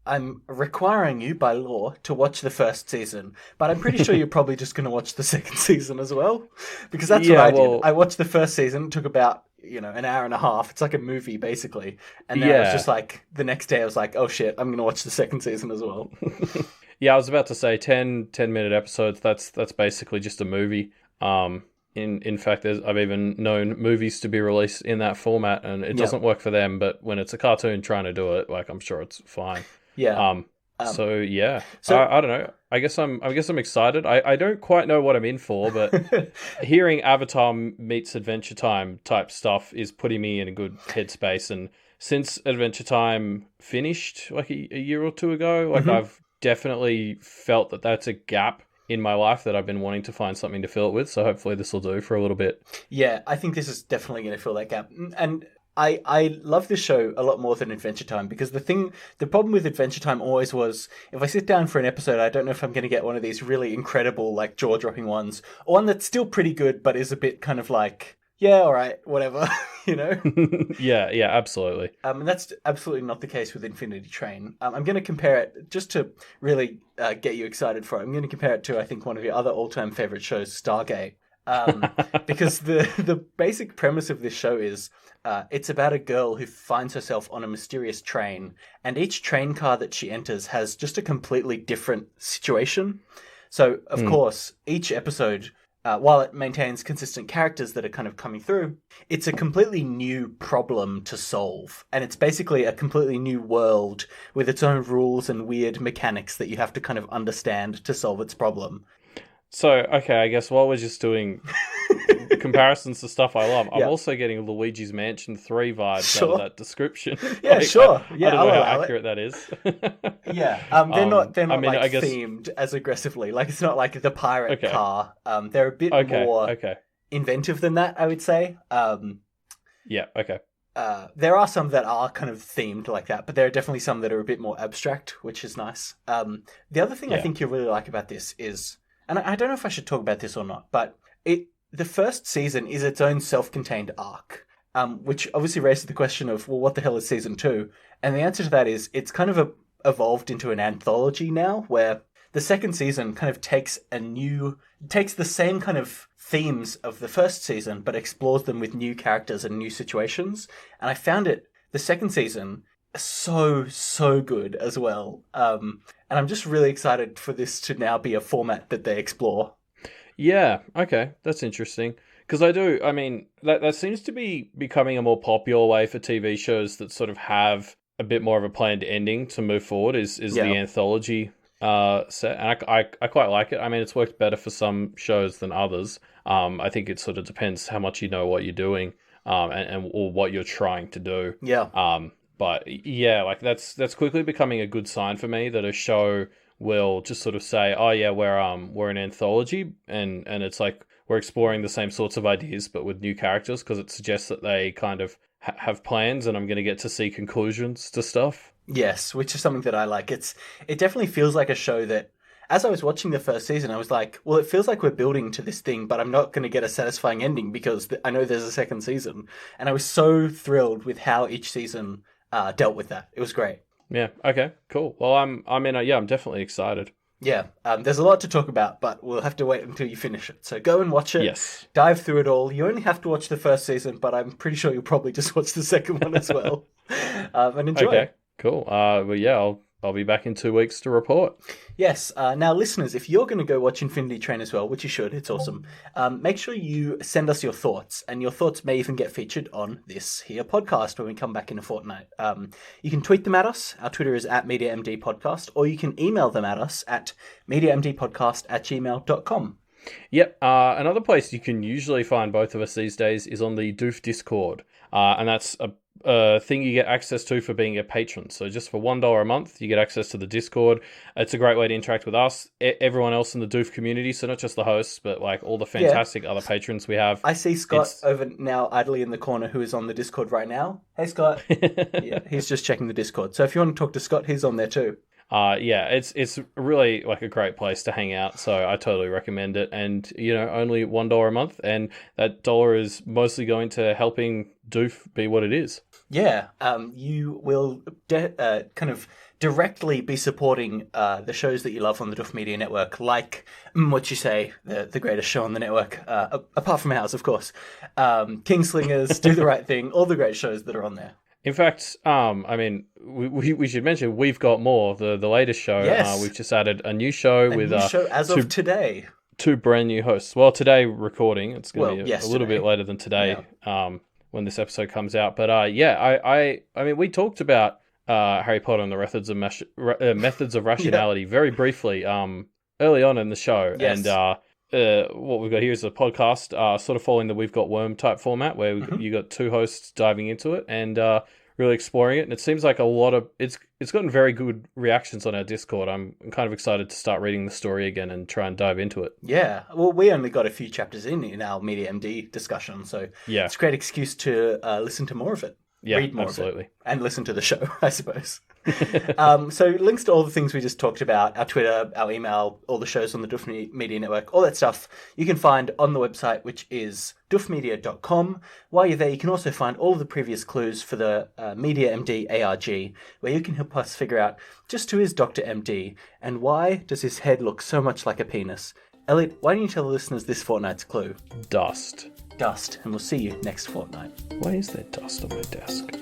I'm requiring you by law to watch the first season, but I'm pretty sure you're probably just going to watch the second season as well, because that's what I did. I watched the first season, it took about an hour and a half. It's like a movie, basically. And then it was just like, the next day I was like, oh shit, I'm going to watch the second season as well. Yeah, I was about to say 10 minute episodes. That's basically just a movie. In fact, I've even known movies to be released in that format, and it doesn't work for them. But when it's a cartoon trying to do it, like, I'm sure it's fine. Yeah. So yeah. So I don't know. I guess I'm excited. I don't quite know what I'm in for, but hearing Avatar meets Adventure Time type stuff is putting me in a good headspace. And since Adventure Time finished like a year or two ago, like I've definitely felt that that's a gap in my life that I've been wanting to find something to fill it with. So hopefully this will do for a little bit. Yeah, I think this is definitely going to fill that gap. And I love this show a lot more than Adventure Time because the problem with Adventure Time always was if I sit down for an episode, I don't know if I'm going to get one of these really incredible, like jaw-dropping ones, or one that's still pretty good but is a bit kind of like, yeah, all right, whatever, you know? Yeah, absolutely. And that's absolutely not the case with Infinity Train. I'm going to compare it, just to really get you excited for it, I'm going to compare it to, I think, one of your other all-time favorite shows, Stargate. Because the basic premise of this show is it's about a girl who finds herself on a mysterious train, and each train car that she enters has just a completely different situation. So, of course, each episode, while it maintains consistent characters that are kind of coming through, it's a completely new problem to solve. And it's basically a completely new world with its own rules and weird mechanics that you have to kind of understand to solve its problem. So, okay, I guess while we're just doing comparisons to stuff I love, I'm also getting Luigi's Mansion 3 vibes out of that description. Yeah, sure. I don't know how accurate that is. Yeah, they're not like themed as aggressively. Like it's not like the pirate car. They're a bit more inventive than that, I would say. Yeah, okay. There are some that are kind of themed like that, but there are definitely some that are a bit more abstract, which is nice. The other thing I think you'll really like about this is, and I don't know if I should talk about this or not, but the first season is its own self-contained arc, which obviously raises the question of, well, what the hell is season 2? And the answer to that is it's kind of evolved into an anthology now, where the second season kind of takes the same kind of themes of the first season, but explores them with new characters and new situations. And I found the second season so good as well. And I'm just really excited for this to now be a format that they explore. Yeah, okay, that's interesting. Because that seems to be becoming a more popular way for TV shows that sort of have a bit more of a planned ending to move forward is the anthology set. And I quite like it. I mean, it's worked better for some shows than others. I think it sort of depends how much you know what you're doing or what you're trying to do. Yeah. But yeah, like that's quickly becoming a good sign for me that a show will just sort of say, oh yeah, we're an anthology, and it's like we're exploring the same sorts of ideas but with new characters, because it suggests that they kind of have plans, and I'm going to get to see conclusions to stuff. Yes, which is something that I like. It definitely feels like a show that, as I was watching the first season, I was like, well, it feels like we're building to this thing, but I'm not going to get a satisfying ending because I know there's a second season. And I was so thrilled with how each season dealt with that. It was great. Yeah. Okay. Cool. Well, I'm definitely excited. Yeah. There's a lot to talk about, but we'll have to wait until you finish it. So go and watch it. Yes. Dive through it all. You only have to watch the first season, but I'm pretty sure you'll probably just watch the second one as well. And enjoy. Okay. Cool. Well, yeah, I'll be back in 2 weeks to report. Yes. Now, listeners, if you're going to go watch Infinity Train as well, which you should, it's awesome, make sure you send us your thoughts, and your thoughts may even get featured on this here podcast when we come back in a fortnight. You can tweet them at us. Our Twitter is @MediaMDPodcast, or you can email them at us at mediamdpodcast@gmail.com. Yep. Another place you can usually find both of us these days is on the Doof Discord. And that's a thing you get access to for being a patron. So just for $1 a month, you get access to the Discord. It's a great way to interact with us, everyone else in the Doof community. So not just the hosts, but like all the fantastic other patrons we have. I see Scott over now idly in the corner, who is on the Discord right now. Hey, Scott. Yeah, he's just checking the Discord. So if you want to talk to Scott, he's on there too. Yeah, it's really like a great place to hang out, so I totally recommend it. And only $1 a month, and that dollar is mostly going to helping Doof be what it is. Yeah, you will kind of directly be supporting the shows that you love on the Doof Media Network, like what you say, the greatest show on the network, apart from ours, of course. Kingslingers, Do the Right Thing, all the great shows that are on there. In fact, we should mention we've got more. The latest show, yes. We've just added a new show of today. 2 brand new hosts. Well, today recording, it's going to be a little bit later than today when this episode comes out. But I mean, we talked about Harry Potter and the Methods of Rationality very briefly early on in the show, yes. And what we've got here is a podcast sort of following the We've Got Worm type format, where you got 2 hosts diving into it and really exploring it. And it seems like it's gotten very good reactions on our Discord. I'm kind of excited to start reading the story again and try and dive into it. Yeah, well, we only got a few chapters in our Media MD discussion, so it's a great excuse to listen to more of it. Yeah, read more absolutely. of it and listen to the show, I suppose. So links to all the things we just talked about, our Twitter, our email, all the shows on the Duff Media Network, all that stuff you can find on the website, which is duffmedia.com. While you're there, you can also find all of the previous clues for the Media MD ARG, where you can help us figure out just who is Dr. MD and why does his head look so much like a penis. Elliot, why don't you tell the listeners this fortnight's clue? Dust. Dust, and we'll see you next fortnight. Why is there dust on my desk?